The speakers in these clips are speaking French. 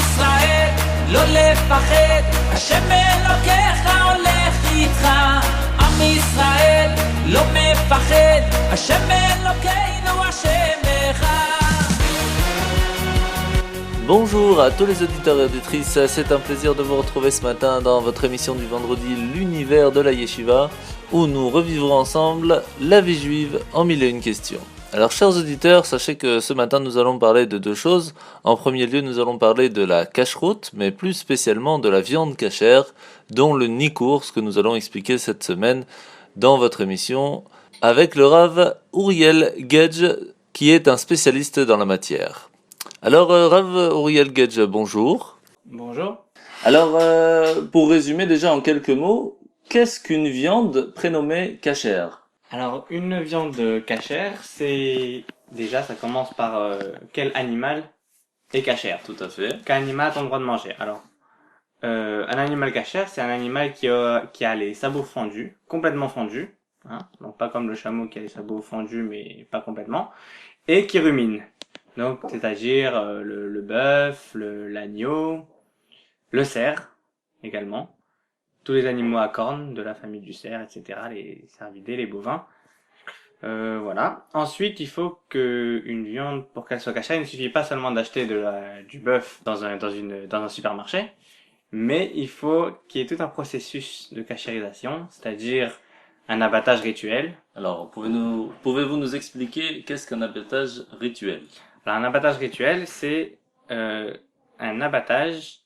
ישראל, לא לפחד, השם אלוקיך הולך איתך. עם ישראל לא מפחד, השם אלוקינו השם אחד. Bonjour à tous les auditeurs et auditrices, c'est un plaisir de vous retrouver ce matin dans votre émission du vendredi L'univers de la Yeshiva, où nous revivrons ensemble la vie juive en 1001 questions. Alors chers auditeurs, sachez que ce matin nous allons parler de deux choses. En premier lieu, nous allons parler de la cacheroute, mais plus spécialement de la viande cachère, dont le nikour, ce que nous allons expliquer cette semaine dans votre émission, avec le Rav Uriel Gedge, qui est un spécialiste dans la matière. Alors Rav Uriel Gedge, bonjour. Bonjour. Alors pour résumer déjà en quelques mots, qu'est-ce qu'une viande prénommée cachère ? Alors, une viande cachère, c'est... Déjà, ça commence par quel animal est cachère. Tout à fait. Quel animal a le droit de manger. Alors, un animal cachère, c'est un animal qui a les sabots fendus, complètement fendus. Hein, donc, pas comme le chameau qui a les sabots fendus, mais pas complètement. Et qui rumine. Donc, c'est-à-dire le bœuf, l'agneau, le cerf également. Tous les animaux à cornes de la famille du cerf, etc., les cervidés, les bovins. Voilà. Ensuite, il faut que une viande, pour qu'elle soit cachère, il ne suffit pas seulement d'acheter du bœuf dans un supermarché, mais il faut qu'il y ait tout un processus de cachérisation, c'est-à-dire un abattage rituel. Alors, pouvez-vous nous expliquer qu'est-ce qu'un abattage rituel ? Alors, un abattage rituel, c'est un abattage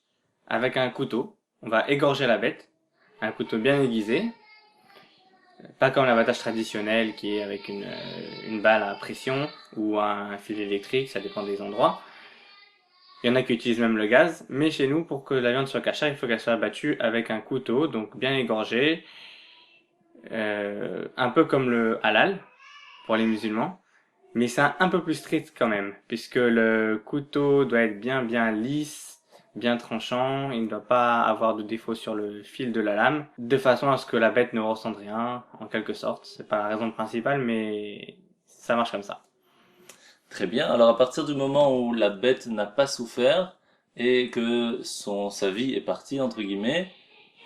avec un couteau. On va égorger la bête. Un couteau bien aiguisé, pas comme l'abattage traditionnel qui est avec une balle à pression ou un fil électrique, ça dépend des endroits. Il y en a qui utilisent même le gaz, mais chez nous, pour que la viande soit cachère, il faut qu'elle soit abattue avec un couteau, donc bien égorgé, un peu comme le halal pour les musulmans, mais c'est un peu plus strict quand même, puisque le couteau doit être bien lisse, bien tranchant, il ne doit pas avoir de défaut sur le fil de la lame, de façon à ce que la bête ne ressente rien, en quelque sorte. C'est pas la raison principale, mais ça marche comme ça. Très bien. Alors à partir du moment où la bête n'a pas souffert et que sa vie est partie, entre guillemets,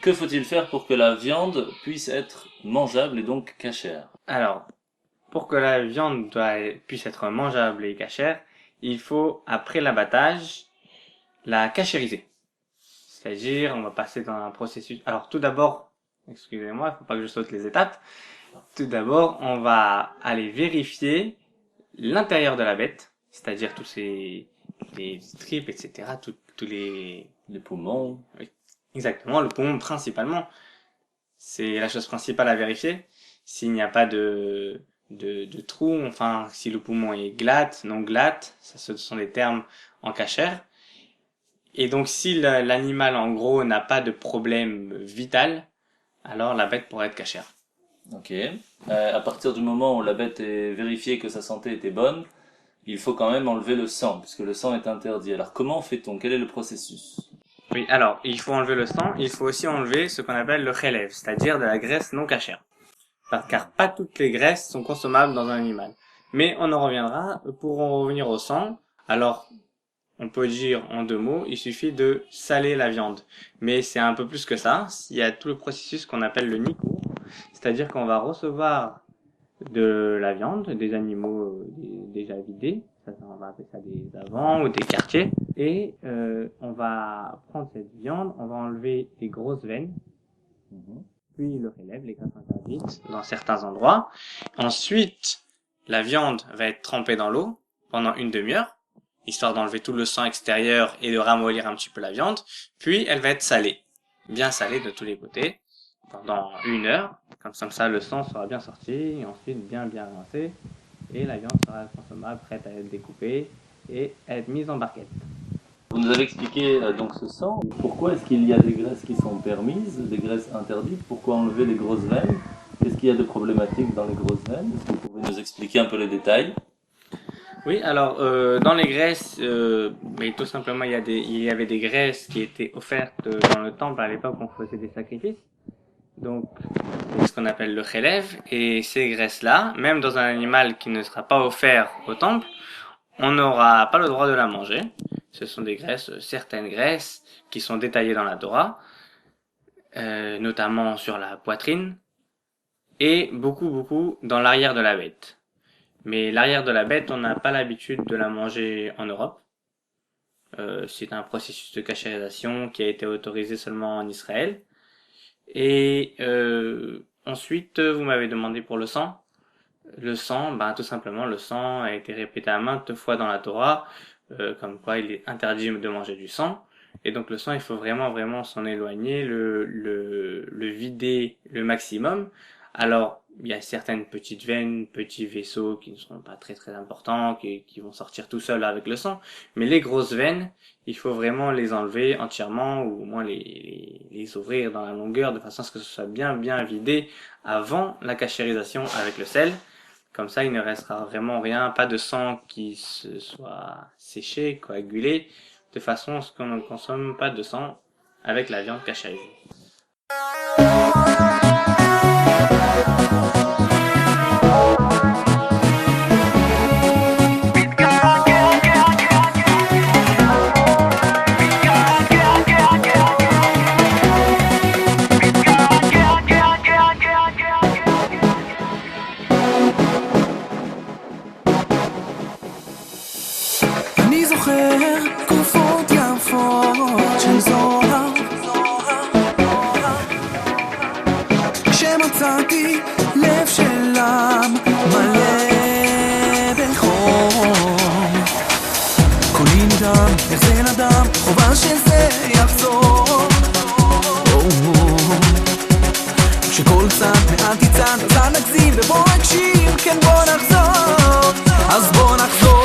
que faut-il faire pour que la viande puisse être mangeable et donc cachère ? Alors, pour que la viande puisse être mangeable et cachère, il faut, après l'abattage, la cachériser. C'est-à-dire, on va passer dans un processus... Alors, tout d'abord, excusez-moi, il faut pas que je saute les étapes. Tout d'abord, on va aller vérifier l'intérieur de la bête, c'est-à-dire tous les tripes, etc., tous les poumons. Oui, exactement, le poumon principalement. C'est la chose principale à vérifier. S'il n'y a pas de trou, enfin, si le poumon est glatte, non glatte, ça, ce sont des termes en cachère. Et donc, si l'animal, en gros, n'a pas de problème vital, alors la bête pourrait être cachère. Ok. À partir du moment où la bête est vérifiée que sa santé était bonne, il faut quand même enlever le sang, puisque le sang est interdit. Alors, comment fait-on ? Quel est le processus ? Oui, alors, il faut enlever le sang, il faut aussi enlever ce qu'on appelle le chélèv, c'est-à-dire de la graisse non cachère. Car pas toutes les graisses sont consommables dans un animal. Mais on en reviendra. Pour en revenir au sang, alors... On peut dire en deux mots, il suffit de saler la viande. Mais c'est un peu plus que ça. Il y a tout le processus qu'on appelle le nikour. C'est-à-dire qu'on va recevoir de la viande, des animaux déjà vidés. On va appeler ça des avants ou des quartiers. Et on va prendre cette viande, on va enlever les grosses veines. Puis le relève, les graisses interdites dans certains endroits. Ensuite, la viande va être trempée dans l'eau pendant une demi-heure, histoire d'enlever tout le sang extérieur et de ramollir un petit peu la viande. Puis, elle va être salée. Bien salée de tous les côtés. Pendant 1 heure. Comme ça, le sang sera bien sorti. Et ensuite, bien rincé. Et la viande sera consommable, prête à être découpée et à être mise en barquette. Vous nous avez expliqué donc ce sang. Pourquoi est-ce qu'il y a des graisses qui sont permises, des graisses interdites ? Pourquoi enlever les grosses veines ? Qu'est-ce qu'il y a de problématique dans les grosses veines ? Est-ce que vous pouvez nous expliquer un peu les détails ? Oui, alors dans les graisses, mais tout simplement il y avait des graisses qui étaient offertes dans le temple à l'époque où on faisait des sacrifices. Donc c'est ce qu'on appelle le chélèv, et ces graisses-là, même dans un animal qui ne sera pas offert au temple, on n'aura pas le droit de la manger. Ce sont des graisses, certaines graisses qui sont détaillées dans la Torah, notamment sur la poitrine, et beaucoup dans l'arrière de la bête. Mais l'arrière de la bête, on n'a pas l'habitude de la manger en Europe. C'est un processus de cachérisation qui a été autorisé seulement en Israël. Et ensuite, vous m'avez demandé pour le sang. Le sang, tout simplement, le sang a été répété à maintes fois dans la Torah, comme quoi il est interdit de manger du sang. Et donc le sang, il faut vraiment s'en éloigner, le vider le maximum. Alors, il y a certaines petites veines, petits vaisseaux qui ne sont pas très importants, qui vont sortir tout seuls avec le sang. Mais les grosses veines, il faut vraiment les enlever entièrement, ou au moins les ouvrir dans la longueur, de façon à ce que ce soit bien vidé avant la cachérisation avec le sel. Comme ça, il ne restera vraiment rien, pas de sang qui se soit séché, coagulé, de façon à ce qu'on ne consomme pas de sang avec la viande cachérisée. אני זוכר תקופות יפות של זוהר כשמצאתי לב שלם מלא בחום קולי נדם, איך זה נדם, חובה שזה יחזור כשכל צד מעט יצד, אז נגזים ובוא נגשים, כן בוא נחזור אז בוא נחזור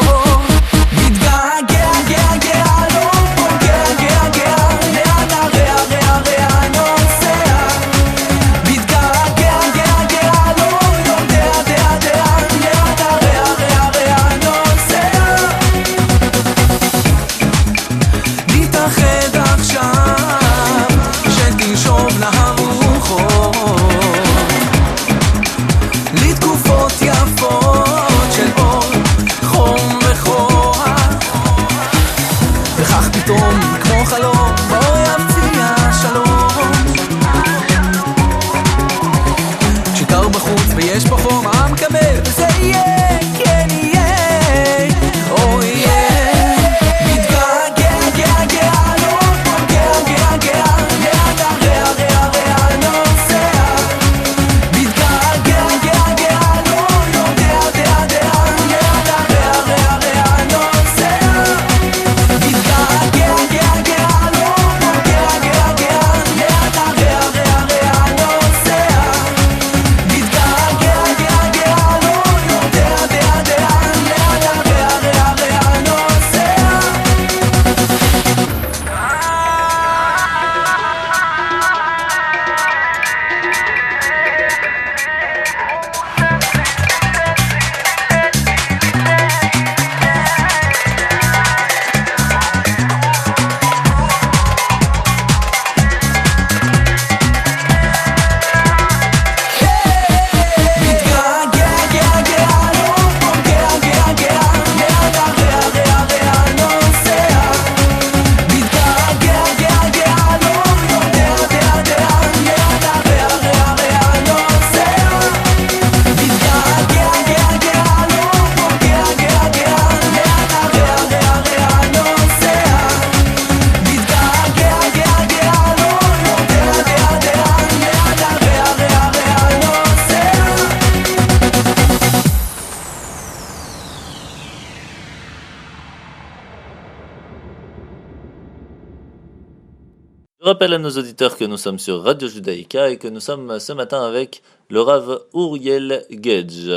Je rappelle à nos auditeurs que nous sommes sur Radio Judaïka et que nous sommes ce matin avec le Rav Uriel Gedge.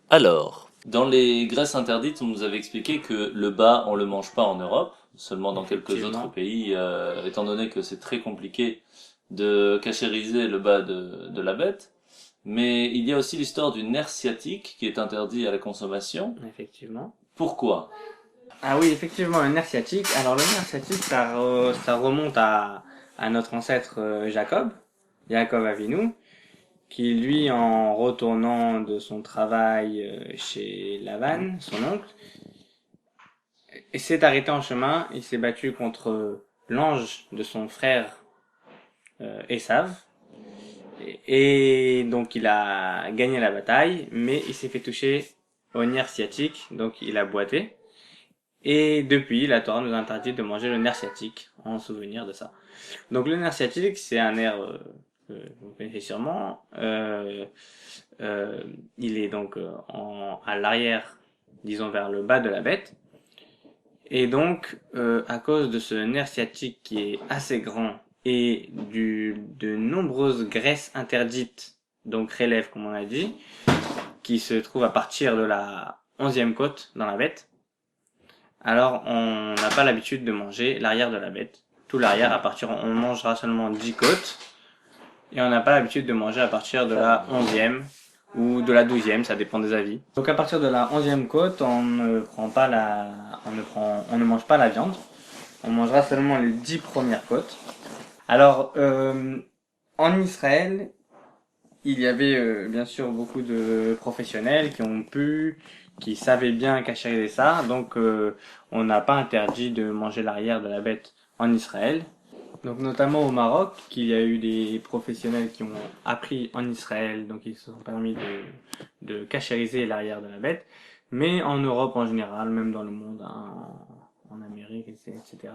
Alors, dans les graisses interdites, on nous avait expliqué que le bas, on le mange pas en Europe, seulement dans quelques autres pays, étant donné que c'est très compliqué de cachériser le bas de la bête. Mais il y a aussi l'histoire du nerf sciatique qui est interdit à la consommation. Effectivement. Pourquoi ? Ah oui, effectivement, le nerf sciatique. Alors le nerf sciatique, ça remonte à notre ancêtre Jacob Avinu, qui lui, en retournant de son travail chez Lavan, son oncle, il s'est arrêté en chemin, il s'est battu contre l'ange de son frère Esav. Et donc il a gagné la bataille, mais il s'est fait toucher au nerf sciatique, donc il a boité. Et depuis, la Torah nous interdit de manger le nerf sciatique en souvenir de ça. Donc le nerf sciatique, c'est un nerf que vous connaissez sûrement. Il est donc à l'arrière, disons vers le bas de la bête. Et donc, à cause de ce nerf sciatique qui est assez grand et de nombreuses graisses interdites, donc relèves comme on a dit, qui se trouvent à partir de la 11e côte dans la bête, alors on n'a pas l'habitude de manger l'arrière de la bête. Tout l'arrière, on mangera seulement 10 côtes, et on n'a pas l'habitude de manger à partir de la 11e ou de la 12e, ça dépend des avis. Donc à partir de la 11e côte, on ne mange pas la viande, on mangera seulement les 10 premières côtes. Alors, en Israël, il y avait bien sûr beaucoup de professionnels qui savaient bien cachériser ça, donc on n'a pas interdit de manger l'arrière de la bête en Israël. Donc notamment au Maroc, il y a eu des professionnels qui ont appris en Israël, donc ils se sont permis de cachériser l'arrière de la bête, mais en Europe en général, même dans le monde, en Amérique, etc.,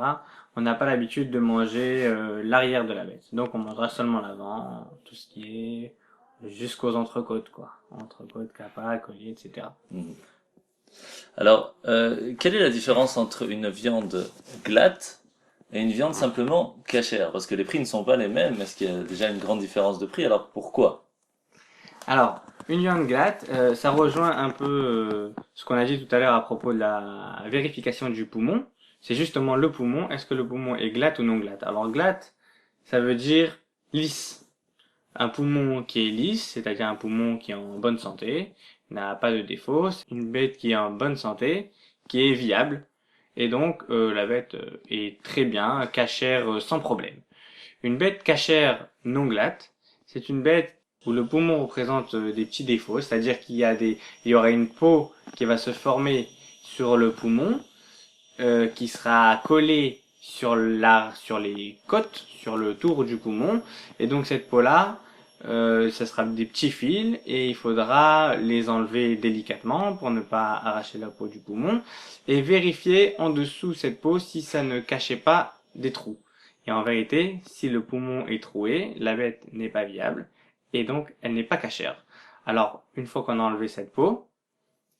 on n'a pas l'habitude de manger l'arrière de la bête. Donc on mangera seulement l'avant, tout ce qui est jusqu'aux entrecôtes, quoi. Entrecôtes, capa, collier, etc. Alors, quelle est la différence entre une viande glatte et une viande simplement cachère? Parce que les prix ne sont pas les mêmes. Est-ce qu'il y a déjà une grande différence de prix? Alors pourquoi? Alors, une viande glatte, ça rejoint un peu ce qu'on a dit tout à l'heure à propos de la vérification du poumon. C'est justement le poumon. Est-ce que le poumon est glatte ou non glatte? Alors glatte, ça veut dire lisse. Un poumon qui est lisse, c'est-à-dire un poumon qui est en bonne santé, n'a pas de défaut. C'est une bête qui est en bonne santé, qui est viable. Et donc la bête est très bien, cachère sans problème. Une bête cachère non glatte, c'est une bête où le poumon représente des petits défauts, c'est-à-dire qu'il y aura une peau qui va se former sur le poumon, qui sera collée sur les côtes, sur le tour du poumon, et donc cette peau-là, ça sera des petits fils, et il faudra les enlever délicatement pour ne pas arracher la peau du poumon, et vérifier en dessous cette peau si ça ne cachait pas des trous. Et en vérité, si le poumon est troué, la bête n'est pas viable, et donc elle n'est pas cachère. Alors, une fois qu'on a enlevé cette peau,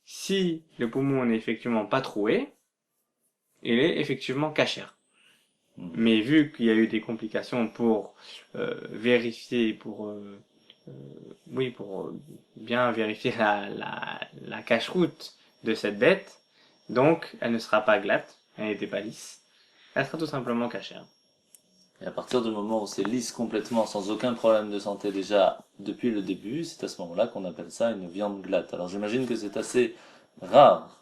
si le poumon n'est effectivement pas troué, il est effectivement cachère. Mais vu qu'il y a eu des complications pour vérifier, pour bien vérifier la cache-route de cette bête, donc elle ne sera pas glatte, elle n'était pas lisse, elle sera tout simplement cachère. Et à partir du moment où c'est lisse complètement, sans aucun problème de santé déjà depuis le début, c'est à ce moment-là qu'on appelle ça une viande glatte. Alors j'imagine que c'est assez rare.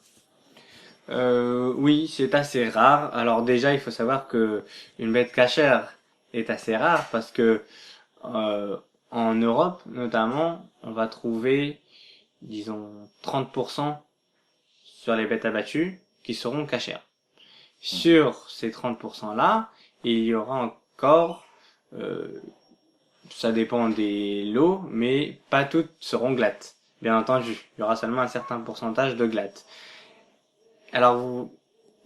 Oui, c'est assez rare. Alors déjà, il faut savoir que une bête cachère est assez rare parce que en Europe, notamment, on va trouver, disons, 30% sur les bêtes abattues qui seront cachères. Sur ces 30%-là, il y aura encore, ça dépend des lots, mais pas toutes seront glattes. Bien entendu, il y aura seulement un certain pourcentage de glattes. Alors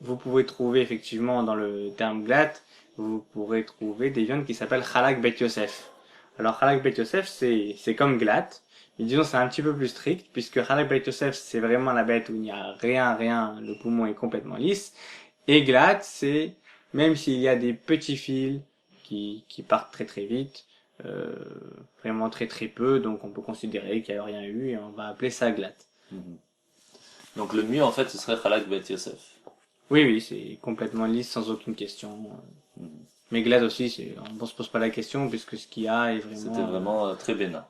vous pouvez trouver effectivement dans le terme glatte, vous pourrez trouver des viandes qui s'appellent Chalak Bet Yosef. Alors Chalak Bet Yosef c'est comme glatte, mais disons c'est un petit peu plus strict puisque Chalak Bet Yosef c'est vraiment la bête où il n'y a rien, le poumon est complètement lisse. Et glatte c'est même s'il y a des petits fils qui partent très très vite, vraiment très très peu, donc on peut considérer qu'il n'y a rien eu et on va appeler ça glatte. Donc le mieux en fait ce serait Chalak Bet Yosef. Oui, c'est complètement lisse sans aucune question. Mais glatte aussi, on se pose pas la question puisque ce qu'il y a est vraiment... C'était vraiment très bénin.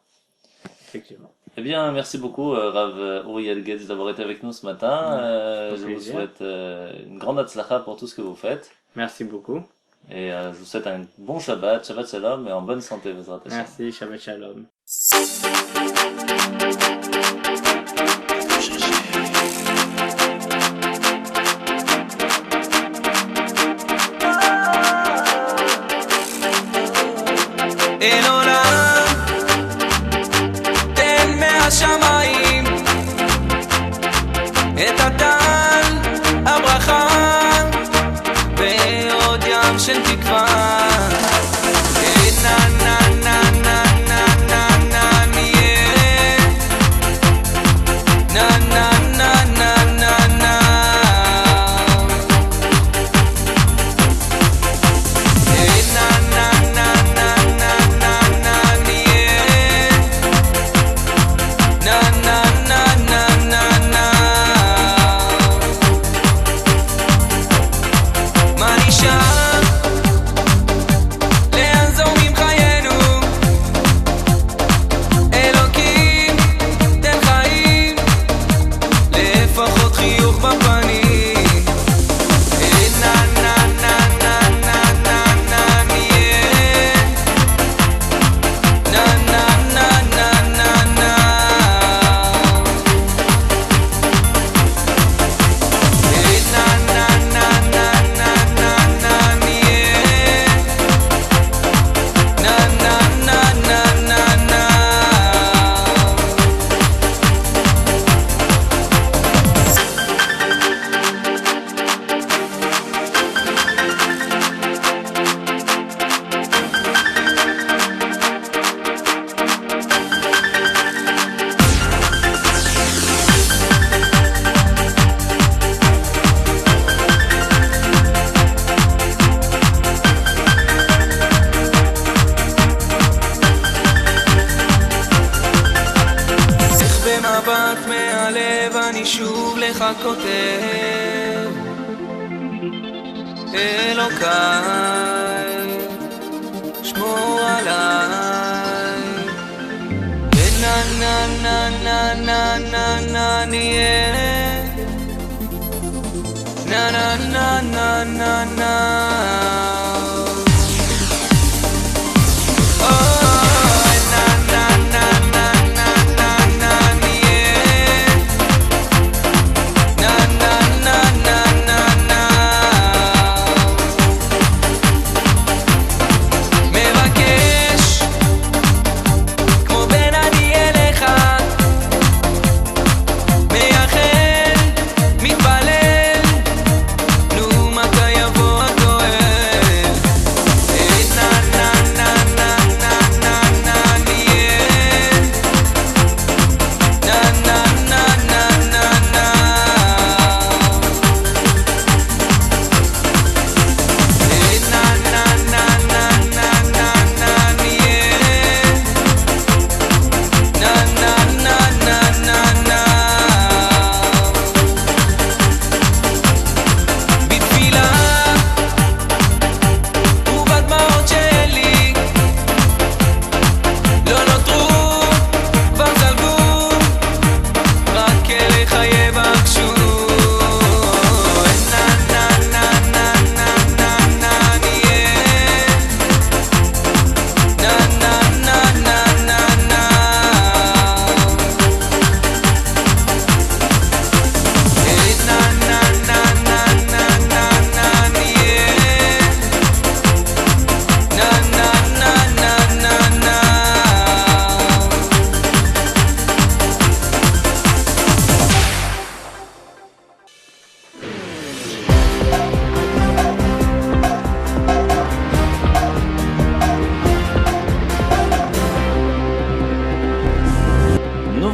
Effectivement. Eh bien, merci beaucoup Rav Uriel Getz d'avoir été avec nous ce matin. Je vous souhaite une grande hatzlacha pour tout ce que vous faites. Merci beaucoup. Et je vous souhaite un bon Shabbat Shalom et en bonne santé. Merci, Shabbat Shalom. כותב אלוקיי שמור עליי נה נה נה נה נה נה נה נהיה נה נה נה נה נה נה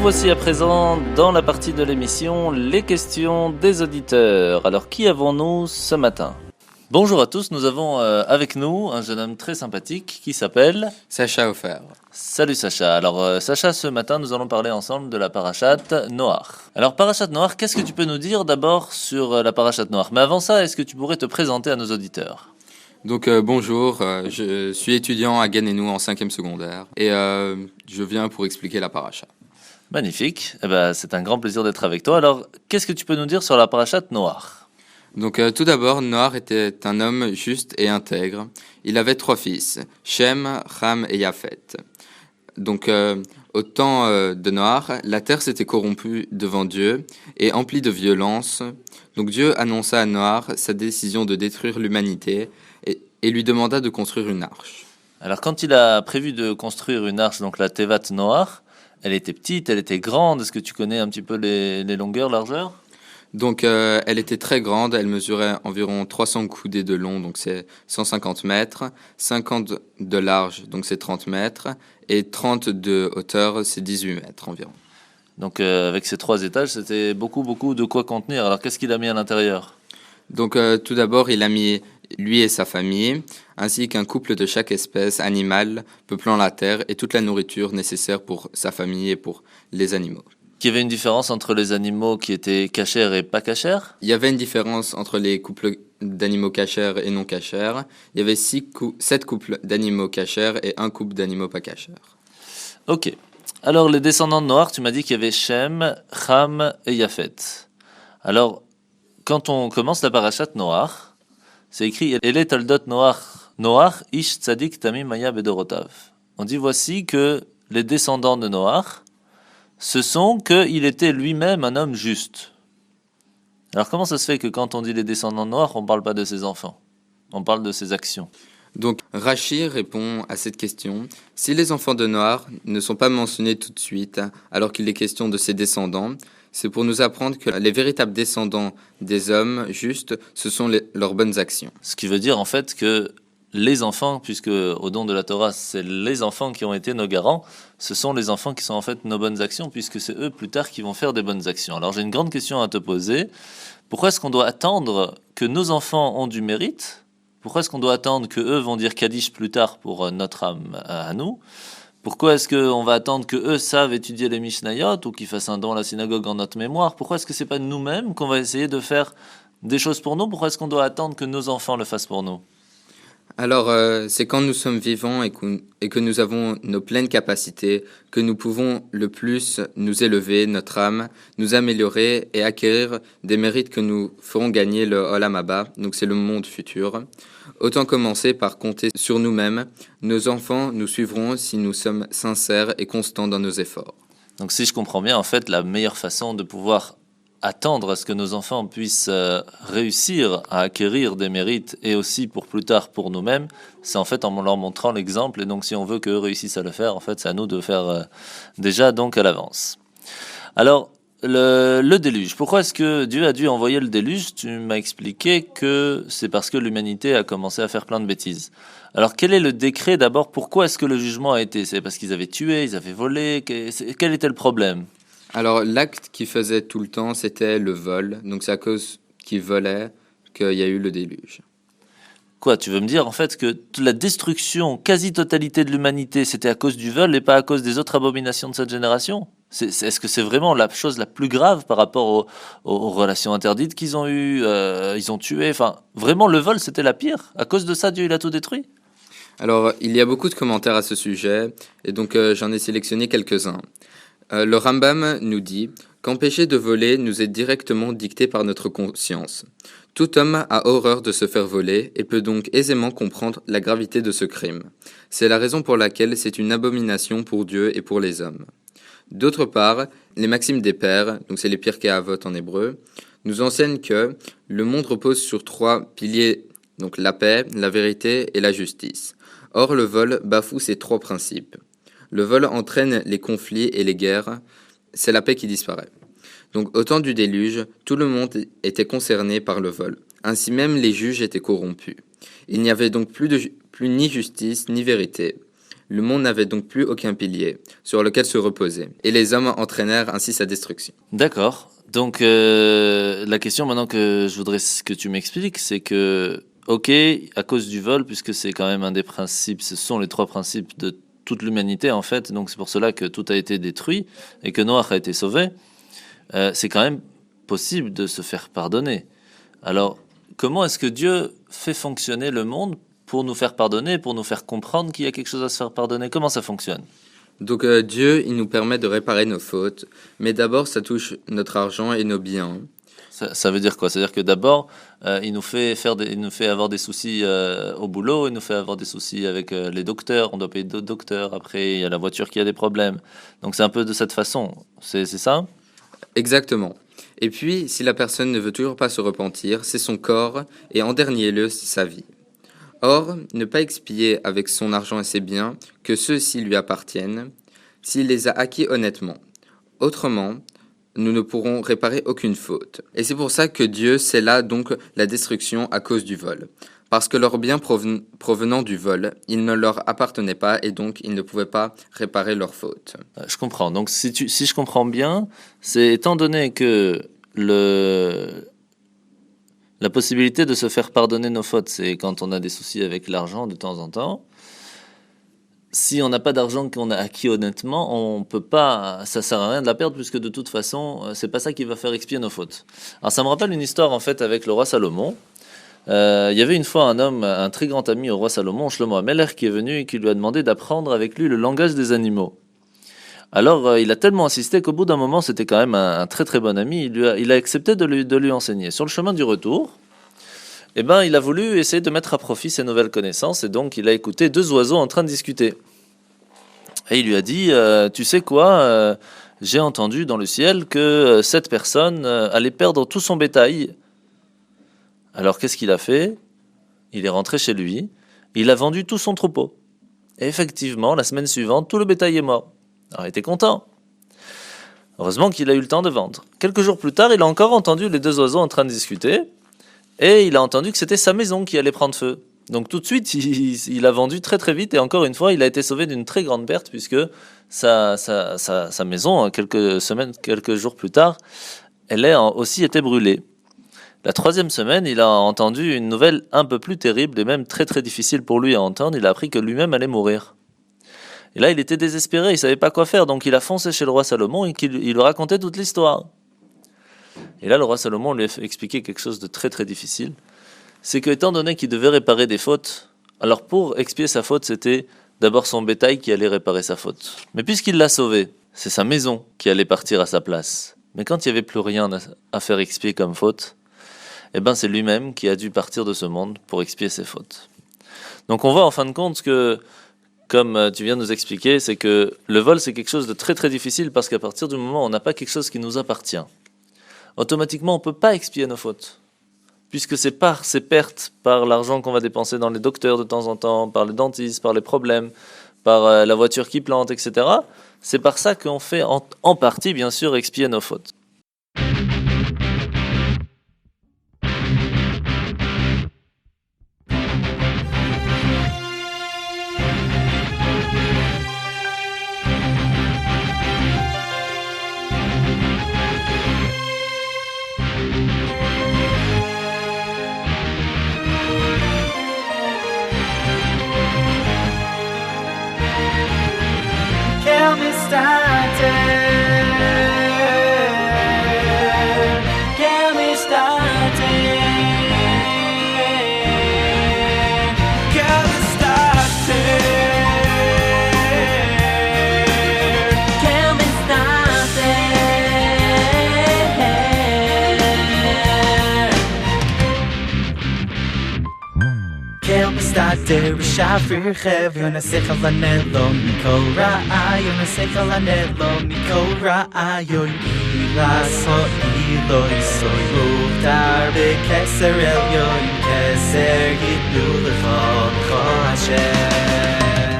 Voici à présent dans la partie de l'émission les questions des auditeurs. Alors qui avons-nous ce matin ? Bonjour à tous, nous avons avec nous un jeune homme très sympathique qui s'appelle Sacha Hofer. Salut Sacha. Alors Sacha, ce matin nous allons parler ensemble de la parachate Noach. Alors parachate Noach, qu'est-ce que tu peux nous dire d'abord sur la parachate Noach ? Mais avant ça, est-ce que tu pourrais te présenter à nos auditeurs ? Donc bonjour, je suis étudiant à Ganenou en 5e secondaire et je viens pour expliquer la paracha. Magnifique, c'est un grand plaisir d'être avec toi. Alors, qu'est-ce que tu peux nous dire sur la parachate Noach ? Donc tout d'abord, Noach était un homme juste et intègre. Il avait 3 fils, Shem, Ham et Japheth. Donc au temps de Noach, la terre s'était corrompue devant Dieu et emplie de violence. Donc Dieu annonça à Noach sa décision de détruire l'humanité et lui demanda de construire une arche. Alors quand il a prévu de construire une arche, donc la Tevat Noach, elle était petite, elle était grande. Est-ce que tu connais un petit peu les longueurs, largeurs ? Donc elle était très grande, elle mesurait environ 300 coudées de long, donc c'est 150 mètres, 50 de large, donc c'est 30 mètres, et 30 de hauteur, c'est 18 mètres environ. Donc avec ces 3 étages, c'était beaucoup de quoi contenir. Alors qu'est-ce qu'il a mis à l'intérieur ? Donc tout d'abord, il a mis lui et sa famille, ainsi qu'un couple de chaque espèce animale peuplant la terre et toute la nourriture nécessaire pour sa famille et pour les animaux. Qu'il y avait une différence entre les animaux qui étaient cachers et pas cachers ? Il y avait une différence entre les couples d'animaux cachers et non cachers. Il y avait 7 couples d'animaux cachers et un couple d'animaux pas cachers. Ok. Alors les descendants de Noach, tu m'as dit qu'il y avait Shem, Ham et Japheth. Alors, quand on commence la parachate Noach, c'est écrit « Ele toldot Noach, ish tzadik tamim haya bedorotav ». On dit voici que les descendants de Noach, ce sont qu'il était lui-même un homme juste. Alors comment ça se fait que quand on dit les descendants de Noach, on ne parle pas de ses enfants ? On parle de ses actions. Donc Rashi répond à cette question. Si les enfants de Noach ne sont pas mentionnés tout de suite, alors qu'il est question de ses descendants, c'est pour nous apprendre que les véritables descendants des hommes justes, ce sont leurs bonnes actions. Ce qui veut dire en fait que les enfants, puisque au don de la Torah, c'est les enfants qui ont été nos garants, ce sont les enfants qui sont en fait nos bonnes actions, puisque c'est eux plus tard qui vont faire des bonnes actions. Alors j'ai une grande question à te poser. Pourquoi est-ce qu'on doit attendre que nos enfants ont du mérite ? Pourquoi est-ce qu'on doit attendre qu'eux vont dire Kaddish plus tard pour notre âme à nous ? Pourquoi est-ce qu'on va attendre que eux savent étudier les Mishnayot ou qu'ils fassent un don à la synagogue en notre mémoire? Pourquoi est-ce que c'est pas nous-mêmes qu'on va essayer de faire des choses pour nous? Pourquoi est-ce qu'on doit attendre que nos enfants le fassent pour nous? Alors, c'est quand nous sommes vivants et que nous avons nos pleines capacités que nous pouvons le plus nous élever, notre âme, nous améliorer et acquérir des mérites que nous feront gagner le Olam Haba, donc c'est le monde futur. Autant commencer par compter sur nous-mêmes. Nos enfants nous suivront si nous sommes sincères et constants dans nos efforts. Donc si je comprends bien, en fait, la meilleure façon de pouvoir attendre à ce que nos enfants puissent réussir à acquérir des mérites et aussi pour plus tard pour nous-mêmes, c'est en fait en leur montrant l'exemple. Et donc si on veut qu'eux réussissent à le faire, en fait, c'est à nous de faire déjà donc à l'avance. Alors, le déluge. Pourquoi est-ce que Dieu a dû envoyer le déluge? Tu m'as expliqué que c'est parce que l'humanité a commencé à faire plein de bêtises. Alors, quel est le décret d'abord? Pourquoi est-ce que le jugement a été? C'est parce qu'ils avaient tué, ils avaient volé? Quel était le problème? Alors, l'acte qu'ils faisaient tout le temps, c'était le vol. Donc, c'est à cause qu'ils volaient qu'il y a eu le déluge. Quoi, tu veux me dire en fait que la destruction, quasi-totalité de l'humanité, c'était à cause du vol et pas à cause des autres abominations de cette génération? Est-ce que c'est vraiment la chose la plus grave par rapport aux relations interdites qu'ils ont eues? Ils ont tué, enfin, vraiment le vol c'était la pire? À cause de ça, Dieu il a tout détruit? Alors, il y a beaucoup de commentaires à ce sujet, et donc j'en ai sélectionné quelques-uns. Le Rambam nous dit qu'empêcher de voler nous est directement dicté par notre conscience. Tout homme a horreur de se faire voler et peut donc aisément comprendre la gravité de ce crime. C'est la raison pour laquelle c'est une abomination pour Dieu et pour les hommes. D'autre part, les maximes des pères, donc c'est les Pirkei Avot en hébreu, nous enseignent que le monde repose sur 3 piliers, donc la paix, la vérité et la justice. Or, le vol bafoue ces 3 principes. Le vol entraîne les conflits et les guerres, c'est la paix qui disparaît. Donc au temps du déluge, tout le monde était concerné par le vol. Ainsi même les juges étaient corrompus. Il n'y avait donc plus ni justice ni vérité. Le monde n'avait donc plus aucun pilier sur lequel se reposer. Et les hommes entraînèrent ainsi sa destruction. D'accord. Donc la question maintenant que je voudrais que tu m'expliques, c'est que, ok, à cause du vol, puisque c'est quand même un des principes, ce sont les 3 principes de toute l'humanité en fait, donc c'est pour cela que tout a été détruit et que Noach a été sauvé, c'est quand même possible de se faire pardonner. Alors, comment est-ce que Dieu fait fonctionner le monde pour nous faire pardonner, pour nous faire comprendre qu'il y a quelque chose à se faire pardonner? Comment ça fonctionne? Donc Dieu, il nous permet de réparer nos fautes, mais d'abord ça touche notre argent et nos biens. Ça veut dire quoi? C'est-à-dire que d'abord, il nous fait avoir des soucis au boulot, il nous fait avoir des soucis avec les docteurs, on doit payer d'autres docteurs, après il y a la voiture qui a des problèmes. Donc c'est un peu de cette façon, c'est ça? Exactement. Et puis, si la personne ne veut toujours pas se repentir, c'est son corps et en dernier lieu, sa vie. Or, ne pas expier avec son argent et ses biens que ceux-ci lui appartiennent, s'il les a acquis honnêtement. Autrement, nous ne pourrons réparer aucune faute. Et c'est pour ça que Dieu scella donc la destruction à cause du vol. Parce que leurs biens provenant du vol, ils ne leur appartenaient pas et donc ils ne pouvaient pas réparer leurs fautes. Je comprends. Donc si je comprends bien, c'est étant donné que la possibilité de se faire pardonner nos fautes, c'est quand on a des soucis avec l'argent de temps en temps. Si on n'a pas d'argent qu'on a acquis honnêtement, on peut pas, ça sert à rien de la perdre puisque de toute façon, c'est pas ça qui va faire expier nos fautes. Alors ça me rappelle une histoire en fait avec le roi Salomon. Il y avait une fois un homme, un très grand ami au roi Salomon, Shlomo HaMelech, qui est venu et qui lui a demandé d'apprendre avec lui le langage des animaux. Alors il a tellement insisté qu'au bout d'un moment, c'était quand même un très très bon ami, il a accepté de lui enseigner. Sur le chemin du retour, eh ben, il a voulu essayer de mettre à profit ses nouvelles connaissances et donc il a écouté 2 oiseaux en train de discuter. Et il lui a dit, tu sais quoi, j'ai entendu dans le ciel que cette personne allait perdre tout son bétail. Alors qu'est-ce qu'il a fait? Il est rentré chez lui, il a vendu tout son troupeau. Et effectivement, la semaine suivante, tout le bétail est mort. Alors il était content. Heureusement qu'il a eu le temps de vendre. Quelques jours plus tard, il a encore entendu les 2 oiseaux en train de discuter. Et il a entendu que c'était sa maison qui allait prendre feu. Donc tout de suite, il a vendu très très vite. Et encore une fois, il a été sauvé d'une très grande perte puisque sa maison, quelques jours plus tard, elle a aussi été brûlée. La 3e semaine, il a entendu une nouvelle un peu plus terrible et même très très difficile pour lui à entendre. Il a appris que lui-même allait mourir. Et là, il était désespéré, il savait pas quoi faire, donc il a foncé chez le roi Salomon et il lui racontait toute l'histoire. Et là, le roi Salomon lui a expliqué quelque chose de très très difficile. C'est que, étant donné qu'il devait réparer des fautes, alors pour expier sa faute, c'était d'abord son bétail qui allait réparer sa faute. Mais puisqu'il l'a sauvé, c'est sa maison qui allait partir à sa place. Mais quand il n'y avait plus rien à faire expier comme faute, eh ben c'est lui-même qui a dû partir de ce monde pour expier ses fautes. Donc on voit en fin de compte que, comme tu viens de nous expliquer, c'est que le vol c'est quelque chose de très très difficile parce qu'à partir du moment où on n'a pas quelque chose qui nous appartient, automatiquement on ne peut pas expier nos fautes. Puisque c'est par ces pertes, par l'argent qu'on va dépenser dans les docteurs de temps en temps, par les dentistes, par les problèmes, par la voiture qui plante, etc., c'est par ça qu'on fait en partie, bien sûr, expier nos fautes. Kill me started. Kill me started. Kill me started. Kill me started. Kill me started. Shafir Chev, Yonasech Alanelo, Mikol Ra'a, Yonasech Alanelo, Mikol Ra'a, Yon Ilaso Eloi, Soy Muhtar B'Keser Elyon, Keser Yitnu L'Cho Hashem.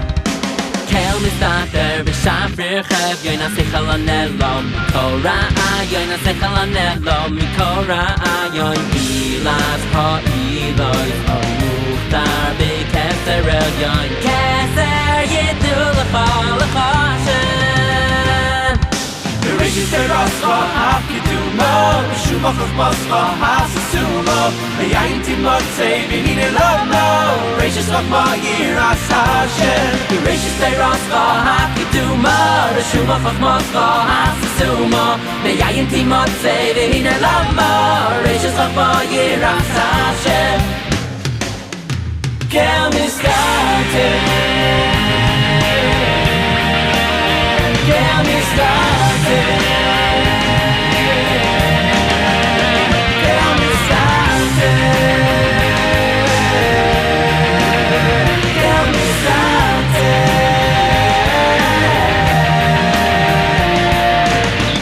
Kel Mistater B'Shafir Chev, Yonasech Alanelo, Mikol Ra'a, Yonasech Alanelo, Mikol Ra'a, Yon Ilaso Eloi, Soy Muhtar B'Keser Elyon, Keser Yitnu L'Cho Hashem. Bereshit Terascha HaKedumo, B'Shuma Chachmascha HaSasumo, B'Yayin Timotzei V'Hine Lomo, Bereshit Chachma Yiras Hashem. Bereshit Terascha HaKedumo, B'Shuma Chachmascha HaSasumo, B'Yayin Timotzei V'Hine Lomo, Bereshit Chachma Yiras Hashem. Kill me started. Kill me started. Kill me started. Kill me started.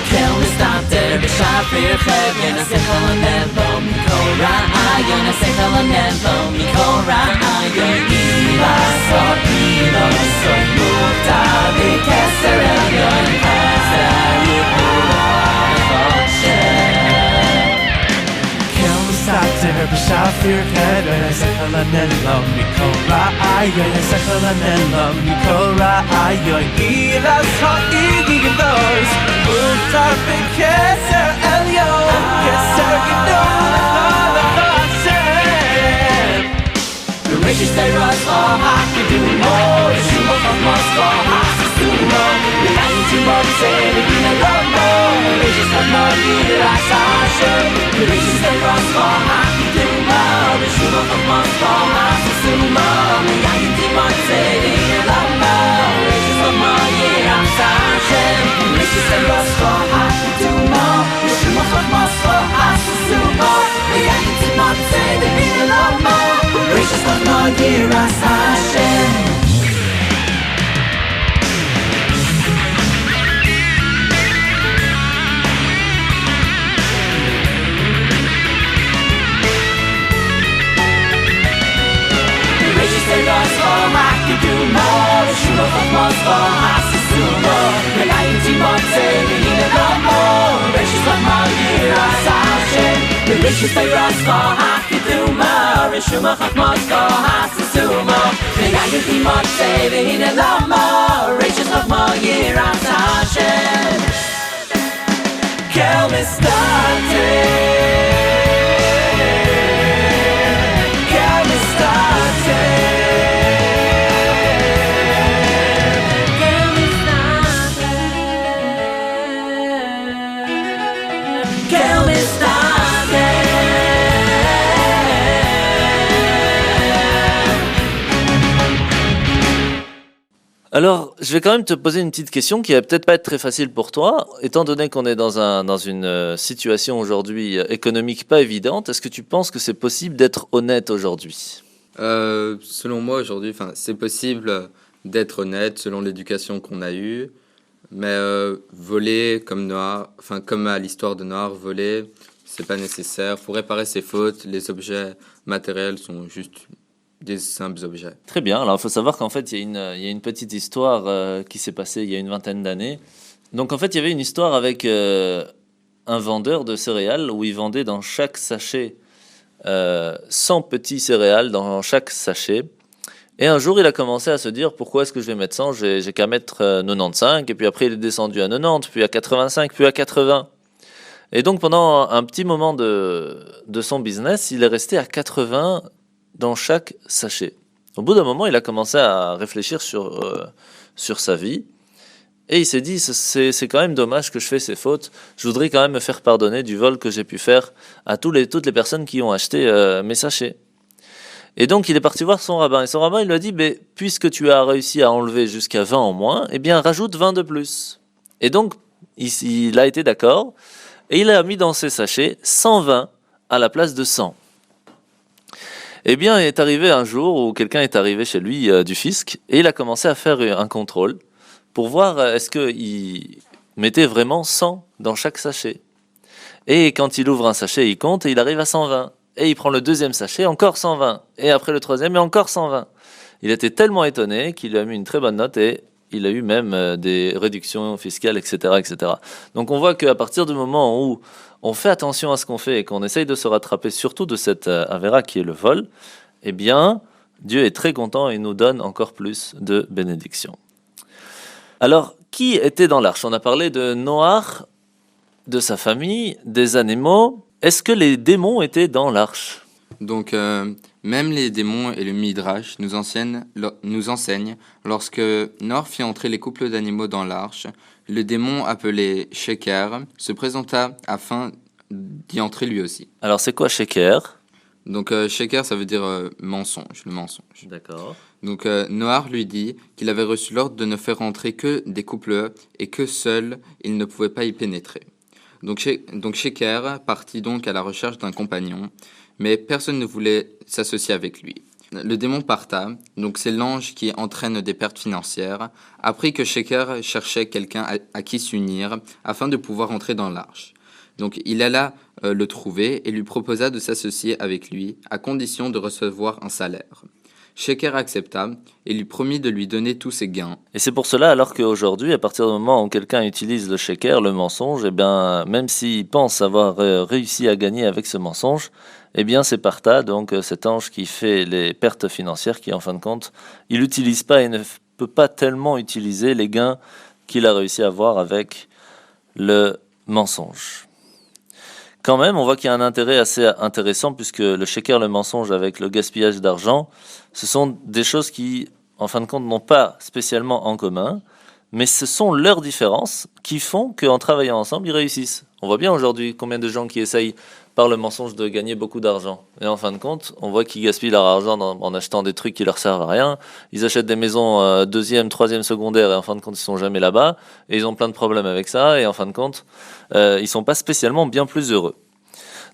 Kill me started. B'Shafir Chev, Yonasech Alanelo, Mikol Ra'a, Yonasech Alanelo, Mikol Ra'a, Yon Ilaso Eloi, Soy Muhtar B'Keser Elyon, Keser Yitnu L'Cho Hashem. Kill me started. B'Shafir Chev, Yonasech Alanelo, Mikol Ra'a, Yonasech Alanelo, Mikol Ra'a, Yon Ilaso Eloi, Muhtar B'Keser Elyon, Keser Yitnu L'Cho Hashem. Bereshit Terascha HaKedumo, B'Shuma Chachmascha HaSasumo, B'Yayin Timotzei V'Hine Lomo, Bereshit Chachma Yiras Hashem. Bereshit Terascha HaKedumo, B'Shuma Chachmascha HaSasumo, B'Yayin Timotzei V'Hine Lomo, Bereshit Chachma Yiras Hashem. Bereshit Terascha HaKedumo, B'Shuma Chachmascha HaSasumo, B'Yayin Timotzei V'Hine Lomo, Bereshit Chachma Yiras Hashem. Bereshit Terascha HaKedumo, B'Shuma Chachmascha HaSasumo, B'Yayin Timotzei V'Hine Lomo, Bereshit Chachma Yiras Hashem. Bereshit Terascha HaKedumo, B'Shuma Chachmascha HaSasumo, B'Yayin Timotzei V'Hine Lomo, Bereshit Chachma Yiras Hashem. Kill me started. Kill me started. Alors, je vais quand même te poser une petite question qui va peut-être pas être très facile pour toi, étant donné qu'on est dans une situation aujourd'hui économique pas évidente. Est-ce que tu penses que c'est possible d'être honnête aujourd'hui? Selon moi, aujourd'hui, c'est possible d'être honnête selon l'éducation qu'on a eue, mais voler comme Noir, comme à l'histoire de Noir, voler, c'est pas nécessaire. Pour réparer ses fautes, les objets matériels sont juste des simples objets. Très bien. Alors, il faut savoir qu'en fait, il y a une petite histoire qui s'est passée il y a une vingtaine d'années. Donc, en fait, il y avait une histoire avec un vendeur de céréales où il vendait dans chaque sachet 100 petits céréales dans chaque sachet. Et un jour, il a commencé à se dire pourquoi est-ce que je vais mettre 100, j'ai qu'à mettre 95. Et puis après, il est descendu à 90, puis à 85, puis à 80. Et donc, pendant un petit moment de son business, il est resté à 80 dans chaque sachet. Au bout d'un moment, il a commencé à réfléchir sur sa vie. Et il s'est dit, c'est quand même dommage que je fais ces fautes. Je voudrais quand même me faire pardonner du vol que j'ai pu faire à toutes les personnes qui ont acheté mes sachets. Et donc, il est parti voir son rabbin. Et son rabbin, il lui a dit, puisque tu as réussi à enlever jusqu'à 20 en moins, eh bien, rajoute 20 de plus. Et donc, il a été d'accord. Et il a mis dans ses sachets 120 à la place de 100. Eh bien, il est arrivé un jour où quelqu'un est arrivé chez lui du fisc et il a commencé à faire un contrôle pour voir est-ce qu'il mettait vraiment 100 dans chaque sachet. Et quand il ouvre un sachet, il compte et il arrive à 120. Et il prend le deuxième sachet, encore 120. Et après le troisième, et encore 120. Il était tellement étonné qu'il lui a mis une très bonne note et il a eu même des réductions fiscales, etc., etc. Donc on voit qu'à partir du moment où on fait attention à ce qu'on fait et qu'on essaye de se rattraper surtout de cette avéra qui est le vol, eh bien, Dieu est très content et nous donne encore plus de bénédictions. Alors, qui était dans l'arche? On a parlé de Noach, de sa famille, des animaux. Est-ce que les démons étaient dans l'arche? Donc, même les démons et le Midrash nous enseignent, lorsque Noach fit entrer les couples d'animaux dans l'arche, le démon appelé Sheker se présenta afin d'y entrer lui aussi. Alors, c'est quoi Sheker? Donc, Sheker, ça veut dire mensonge, le mensonge. D'accord. Donc, Noach lui dit qu'il avait reçu l'ordre de ne faire entrer que des couples et que seul il ne pouvait pas y pénétrer. Donc Sheker partit donc à la recherche d'un compagnon, mais personne ne voulait s'associer avec lui. Le démon parta, donc c'est l'ange qui entraîne des pertes financières, apprit que Sheker cherchait quelqu'un à qui s'unir afin de pouvoir entrer dans l'arche. Donc il alla le trouver et lui proposa de s'associer avec lui, à condition de recevoir un salaire. Sheker accepta et lui promit de lui donner tous ses gains. Et c'est pour cela alors qu'aujourd'hui, à partir du moment où quelqu'un utilise le sheker, le mensonge, eh bien, même s'il pense avoir réussi à gagner avec ce mensonge, eh bien c'est Parta, donc cet ange qui fait les pertes financières, qui en fin de compte, il n'utilise pas et ne peut pas tellement utiliser les gains qu'il a réussi à avoir avec le mensonge. Quand même, on voit qu'il y a un intérêt assez intéressant puisque le sheker, le mensonge avec le gaspillage d'argent, ce sont des choses qui, en fin de compte, n'ont pas spécialement en commun, mais ce sont leurs différences qui font qu'en travaillant ensemble, ils réussissent. On voit bien aujourd'hui combien de gens qui essayent par le mensonge de gagner beaucoup d'argent. Et en fin de compte, on voit qu'ils gaspillent leur argent en achetant des trucs qui leur servent à rien. Ils achètent des maisons deuxième, troisième, secondaire et en fin de compte, ils sont jamais là-bas. Et ils ont plein de problèmes avec ça. Et en fin de compte, ils sont pas spécialement bien plus heureux.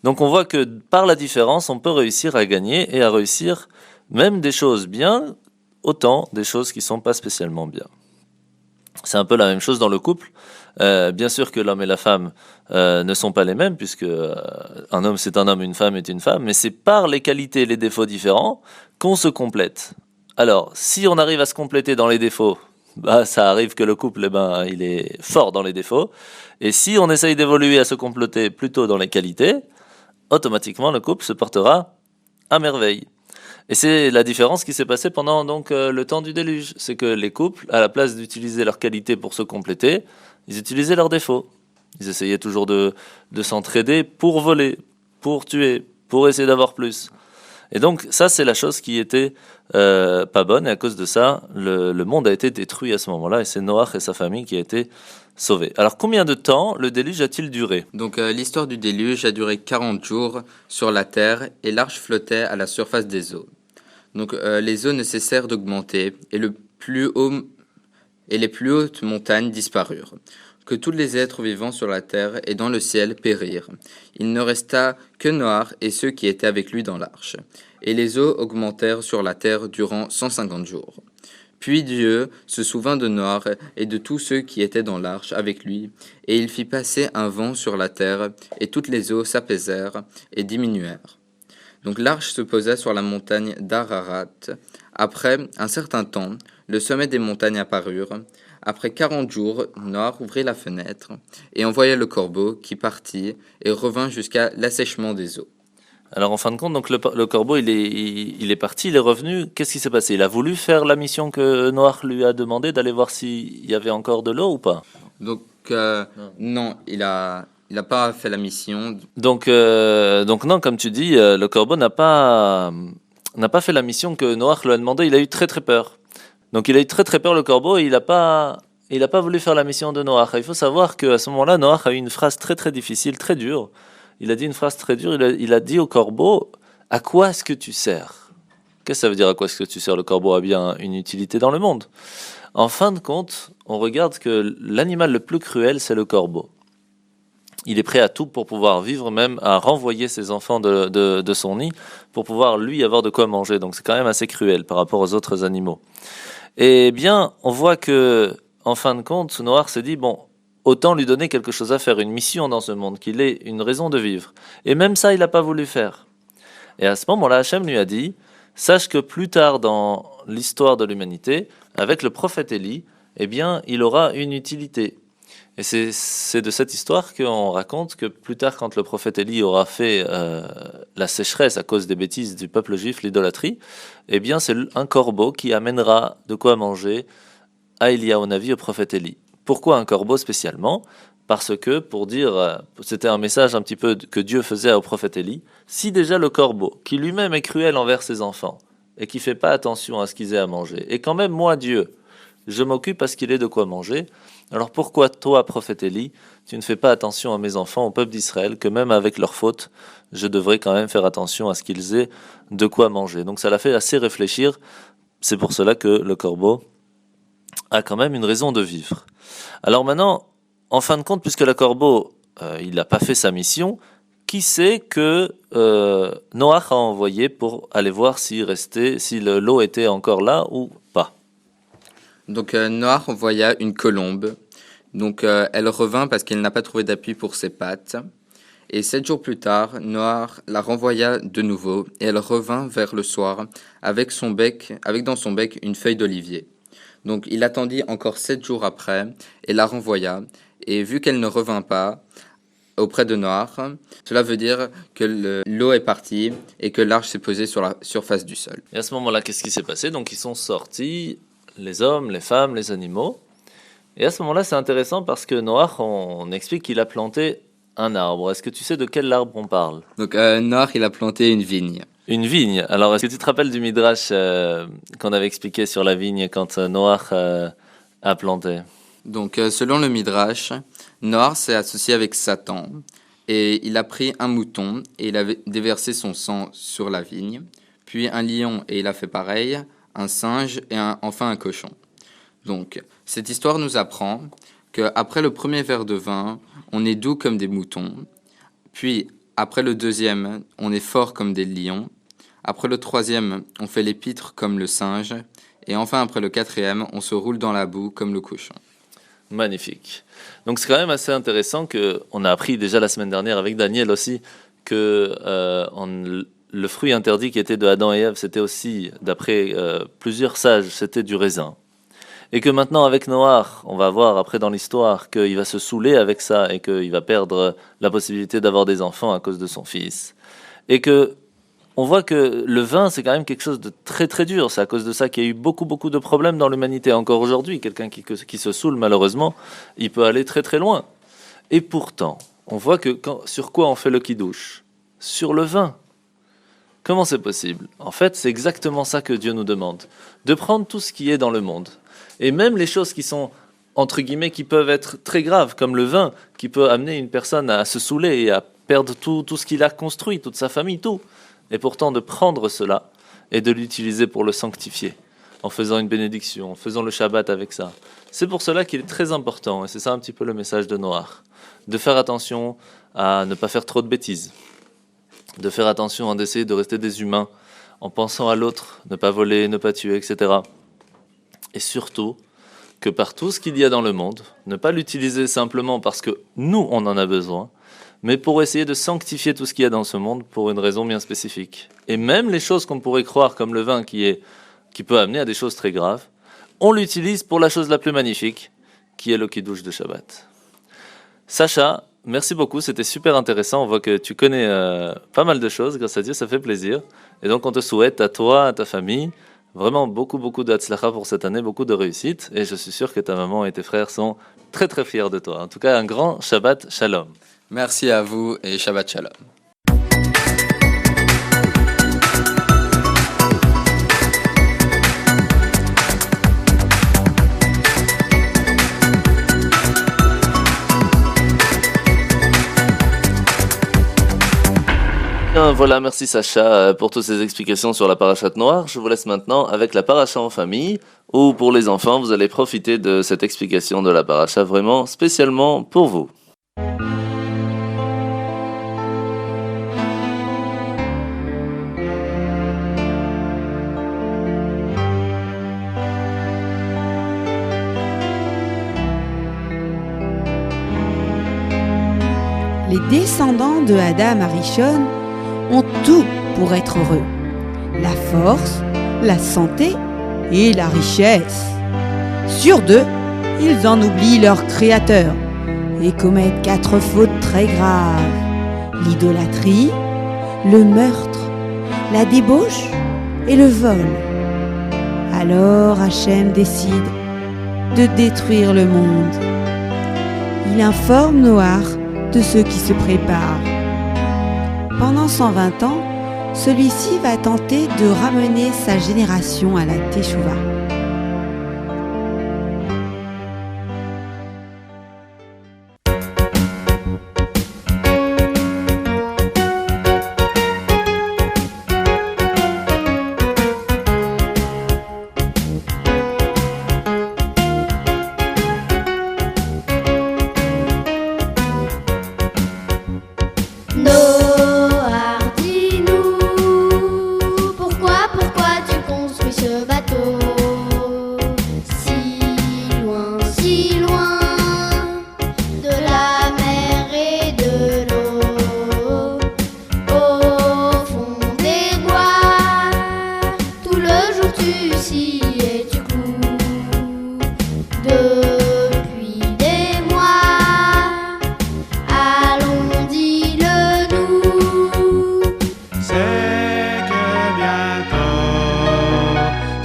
Donc on voit que par la différence, on peut réussir à gagner et à réussir même des choses bien, autant des choses qui sont pas spécialement bien. C'est un peu la même chose dans le couple. Bien sûr que l'homme et la femme ne sont pas les mêmes, puisque un homme c'est un homme, une femme est une femme, mais c'est par les qualités et les défauts différents qu'on se complète. Alors, si on arrive à se compléter dans les défauts, ça arrive que le couple, il est fort dans les défauts. Et si on essaye d'évoluer à se compléter plutôt dans les qualités, automatiquement le couple se portera à merveille. Et c'est la différence qui s'est passée pendant donc le temps du déluge. C'est que les couples, à la place d'utiliser leurs qualités pour se compléter, ils utilisaient leurs défauts. Ils essayaient toujours de s'entraider pour voler, pour tuer, pour essayer d'avoir plus. Et donc ça, c'est la chose qui était pas bonne. Et à cause de ça, le monde a été détruit à ce moment-là. Et c'est Noach et sa famille qui a été sauvés. Alors combien de temps le déluge a-t-il duré? Donc l'histoire du déluge a duré 40 jours sur la terre et l'arche flottait à la surface des eaux. Donc les eaux ne cessèrent d'augmenter et le plus haut et les plus hautes montagnes disparurent, que tous les êtres vivants sur la terre et dans le ciel périrent. Il ne resta que Noach et ceux qui étaient avec lui dans l'arche. Et les eaux augmentèrent sur la terre durant 150 jours. Puis Dieu se souvint de Noach et de tous ceux qui étaient dans l'arche avec lui, et il fit passer un vent sur la terre, et toutes les eaux s'apaisèrent et diminuèrent. Donc l'arche se posa sur la montagne d'Ararat. Après un certain temps, le sommet des montagnes apparurent. Après 40 jours, Noach ouvrit la fenêtre et envoya le corbeau qui partit et revint jusqu'à l'assèchement des eaux. Alors en fin de compte, donc le corbeau il est parti, il est revenu. Qu'est-ce qui s'est passé? Il a voulu faire la mission que Noach lui a demandé d'aller voir s'il y avait encore de l'eau ou pas? Donc non, il a pas fait la mission. Donc non, comme tu dis, le corbeau n'a pas fait la mission que Noach lui a demandé. Il a eu très très peur. Donc il a eu très très peur le corbeau et il a pas voulu faire la mission de Noach. Il faut savoir qu'à ce moment-là, Noach a eu une phrase très très difficile, très dure. Il a dit une phrase très dure. Il a dit au corbeau: à quoi est-ce que tu sers? Qu'est-ce que ça veut dire, à quoi est-ce que tu sers? Le corbeau a bien une utilité dans le monde. En fin de compte, on regarde que l'animal le plus cruel, c'est le corbeau. Il est prêt à tout pour pouvoir vivre, même à renvoyer ses enfants de son nid pour pouvoir lui avoir de quoi manger. Donc c'est quand même assez cruel par rapport aux autres animaux. Eh bien, on voit que, en fin de compte, Noach s'est dit, bon, autant lui donner quelque chose à faire, une mission dans ce monde, qu'il ait une raison de vivre. Et même ça, il n'a pas voulu faire. Et à ce moment-là, Hachem lui a dit, sache que plus tard dans l'histoire de l'humanité, avec le prophète Élie, eh bien, il aura une utilité. Et c'est de cette histoire qu'on raconte que plus tard, quand le prophète Élie aura fait la sécheresse à cause des bêtises du peuple juif, l'idolâtrie, eh bien c'est un corbeau qui amènera de quoi manger à Eliyahu Navi, au prophète Élie. Pourquoi un corbeau spécialement? Parce que, pour dire, c'était un message un petit peu que Dieu faisait au prophète Élie, si déjà le corbeau, qui lui-même est cruel envers ses enfants, et qui fait pas attention à ce qu'ils aient à manger, et quand même moi, Dieu, je m'occupe à ce qu'il ait de quoi manger, alors pourquoi toi, prophète Élie, tu ne fais pas attention à mes enfants, au peuple d'Israël, que même avec leurs fautes, je devrais quand même faire attention à ce qu'ils aient de quoi manger. Donc ça l'a fait assez réfléchir, c'est pour cela que le corbeau a quand même une raison de vivre. Alors maintenant, en fin de compte, puisque le corbeau, il n'a pas fait sa mission, qui c'est que Noach a envoyé pour aller voir si l'eau était encore là ou pas? Donc Noach envoya une colombe. Donc elle revint parce qu'elle n'a pas trouvé d'appui pour ses pattes. Et 7 jours plus tard, Noach la renvoya de nouveau et elle revint vers le soir avec dans son bec une feuille d'olivier. Donc il attendit encore 7 jours après et la renvoya. Et vu qu'elle ne revint pas auprès de Noach, cela veut dire que l'eau est partie et que l'arche s'est posée sur la surface du sol. Et à ce moment-là, qu'est-ce qui s'est passé? Donc ils sont sortis, les hommes, les femmes, les animaux. Et à ce moment-là, c'est intéressant parce que Noach, on explique qu'il a planté un arbre. Est-ce que tu sais de quel arbre on parle? Donc Noach, il a planté une vigne. Une vigne. Alors, est-ce que tu te rappelles du Midrash qu'on avait expliqué sur la vigne quand Noach a planté? Donc selon le Midrash, Noach s'est associé avec Satan et il a pris un mouton et il a déversé son sang sur la vigne, puis un lion et il a fait pareil, un singe et enfin un cochon. Donc, cette histoire nous apprend qu'après le premier verre de vin, on est doux comme des moutons, puis après le deuxième, on est fort comme des lions, après le troisième, on fait les pitres comme le singe, et enfin après le quatrième, on se roule dans la boue comme le cochon. Magnifique. Donc c'est quand même assez intéressant qu'on a appris déjà la semaine dernière avec Daniel aussi que le fruit interdit qui était de Adam et Ève, c'était aussi, d'après plusieurs sages, c'était du raisin. Et que maintenant avec Noach, on va voir après dans l'histoire qu'il va se saouler avec ça et qu'il va perdre la possibilité d'avoir des enfants à cause de son fils. Et que on voit que le vin, c'est quand même quelque chose de très très dur. C'est à cause de ça qu'il y a eu beaucoup de problèmes dans l'humanité. Encore aujourd'hui, quelqu'un qui se saoule, malheureusement, il peut aller très très loin. Et pourtant, on voit que sur quoi on fait le kidouche? Sur le vin. Comment c'est possible? En fait, c'est exactement ça que Dieu nous demande. De prendre tout ce qui est dans le monde. Et même les choses qui sont, entre guillemets, qui peuvent être très graves, comme le vin, qui peut amener une personne à se saouler et à perdre tout ce qu'il a construit, toute sa famille, tout. Et pourtant de prendre cela et de l'utiliser pour le sanctifier. en faisant une bénédiction, en faisant le Shabbat avec ça. C'est pour cela qu'il est très important, et c'est ça un petit peu le message de Noach, de faire attention à ne pas faire trop de bêtises, de faire attention à d'essayer de rester des humains, en pensant à l'autre, ne pas voler, ne pas tuer, etc. Et surtout, que par tout ce qu'il y a dans le monde, ne pas l'utiliser simplement parce que nous, on en a besoin, mais pour essayer de sanctifier tout ce qu'il y a dans ce monde pour une raison bien spécifique. Et même les choses qu'on pourrait croire comme le vin qui peut amener à des choses très graves, on l'utilise pour la chose la plus magnifique, qui est le Kiddush de Shabbat. Sacha, merci beaucoup, c'était super intéressant. On voit que tu connais pas mal de choses, grâce à Dieu, ça fait plaisir. Et donc on te souhaite à toi, à ta famille, vraiment beaucoup d'Hatzlacha pour cette année, beaucoup de réussite. Et je suis sûr que ta maman et tes frères sont très très fiers de toi. En tout cas, un grand Shabbat Shalom. Merci à vous et Shabbat Shalom. Bien, voilà, merci Sacha pour toutes ces explications sur la parashat noire. Je vous laisse maintenant avec la paracha en famille, où pour les enfants, vous allez profiter de cette explication de la paracha vraiment spécialement pour vous. Les descendants de Adam Arishon ont tout pour être heureux. La force, la santé et la richesse. Sur deux, ils en oublient leur créateur et commettent 4 fautes très graves. L'idolâtrie, le meurtre, la débauche et le vol. Alors Hachem décide de détruire le monde. Il informe Noach de ceux qui se préparent. Pendant 120 ans, celui-ci va tenter de ramener sa génération à la Teshuvah.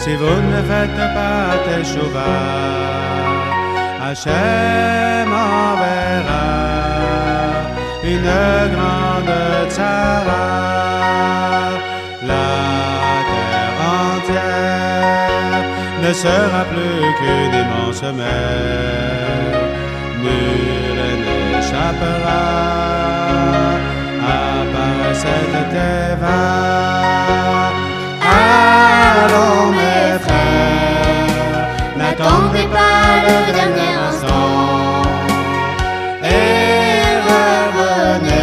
Si vous ne faites pas Teshuvah, Hachem enverra une grande tzara. La terre entière ne sera plus qu'une immense mer. Nul n'échappera à part cette teva. Allons mes frères, n'attendez pas le dernier instant et revenez,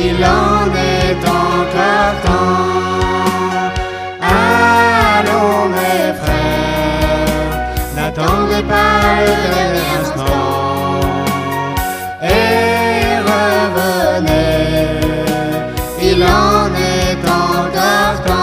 il en est encore temps. Allons mes frères, n'attendez pas le dernier instant et revenez, il en est encore temps.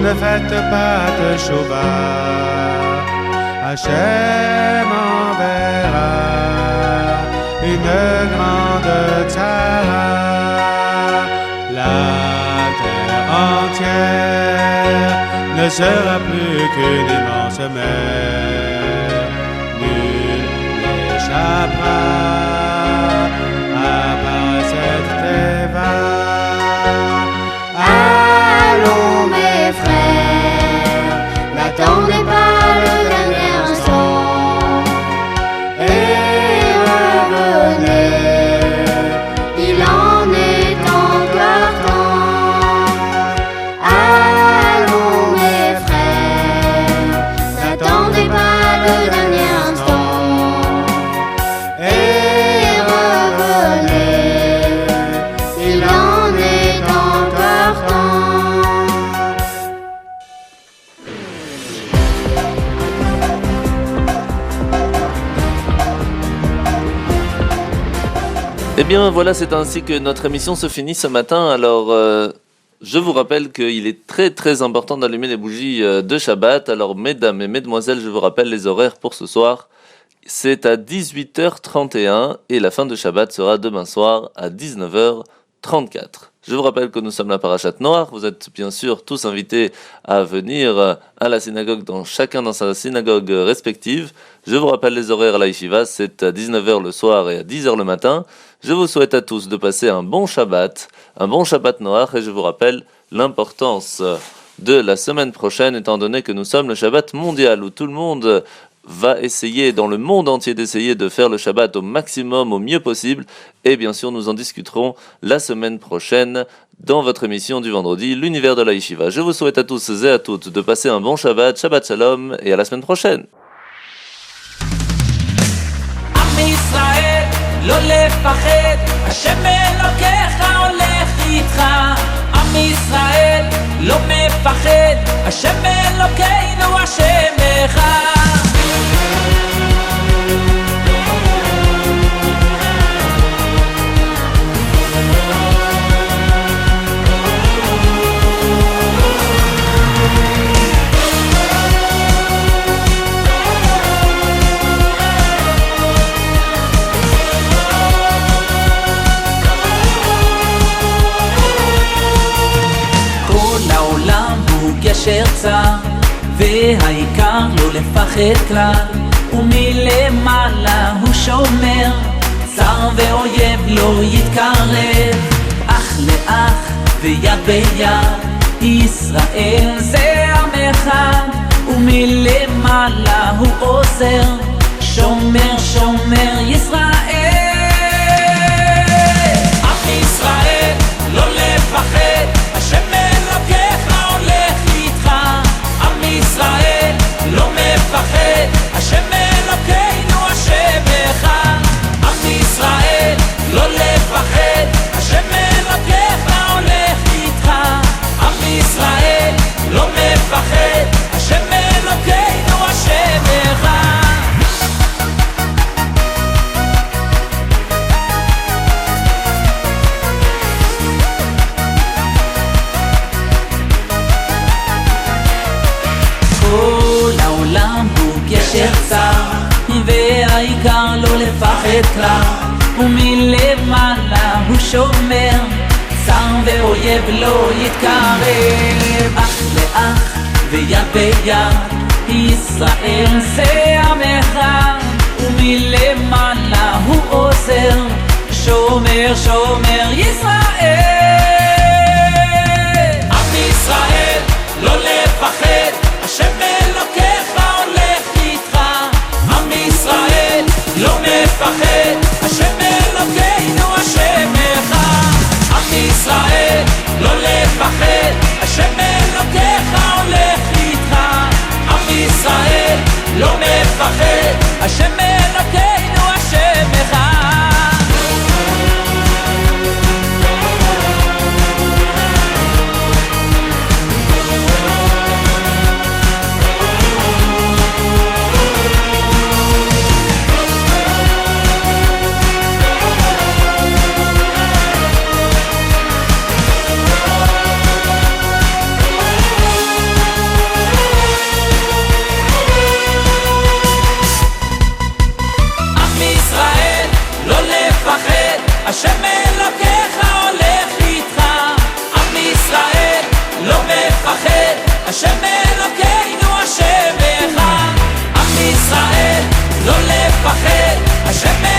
ne faites pas de Shuvah. Hachem enverra une grande tzara. La terre entière ne sera plus qu'une immense mer. Nul n'échappera à part cette teva. Allons mes frères, n'attendez pas le dernier instant et revenez, il en est encore temps. Allons mes frères, n'attendez pas le dernier instant et revenez, il en est encore temps. Eh bien voilà, c'est ainsi que notre émission se finit ce matin. Alors je vous rappelle qu'il est très très important d'allumer les bougies de Shabbat. Alors mesdames et mesdemoiselles, je vous rappelle les horaires pour ce soir. C'est à 18h31 et la fin de Shabbat sera demain soir à 19h34. Je vous rappelle que nous sommes la Parashat Noach. Vous êtes bien sûr tous invités à venir à la synagogue, chacun dans sa synagogue respective. Je vous rappelle les horaires à la yeshiva, c'est à 19h le soir et à 10h le matin. Je vous souhaite à tous de passer un bon Shabbat Noach, et je vous rappelle l'importance de la semaine prochaine, étant donné que nous sommes le Shabbat mondial, où tout le monde va essayer, dans le monde entier, d'essayer de faire le Shabbat au maximum, au mieux possible. Et bien sûr, nous en discuterons la semaine prochaine dans votre émission du vendredi, l'univers de la yeshiva. Je vous souhaite à tous et à toutes de passer un bon Shabbat, Shabbat Shalom, et à la semaine prochaine. עם ישראל, לא לפחד, השם אלוקיך הולך איתך. עם ישראל, לא מפחד, השם אלוקינו השם אחד. גשר צר, והעיקר לא לפחד כלל, ומלמעלה הוא שומר, צר ואויב לא יתקרב, אח לאח ויד ביד, ישראל זה עם אחד, ומלמעלה הוא עוזר, שומר שומר ישראל. עם ישראל לא לפחד, השם אלוקיך הולך איתך. עם ישראל לא מפחד, השם אלוקינו השם אחד. עם ישראל לא לפחד, השם אלוקיך הולך איתך. עם ישראל לא מפחד, השם אלוקינו השם אחד. כל העולם הוא גשר צר, והעיקר לא לפחד כלל, ומלמעלה הוא שומר, צר ואויב לא יתקרב, אח לאח ויד ביד, ישראל זה עם אחד, ומלמעלה הוא עוזר, שומר שומר ישראל. עם ישראל לא לפחד, השם אלוקיך הולך איתך. עם ישראל לא מפחד, השם אלוקינו השם אחד. עם ישראל לא לפחד, השם אלוקיך הולך איתך. עם ישראל לא מפחד, השם אלוקינו השם אחד. Hashem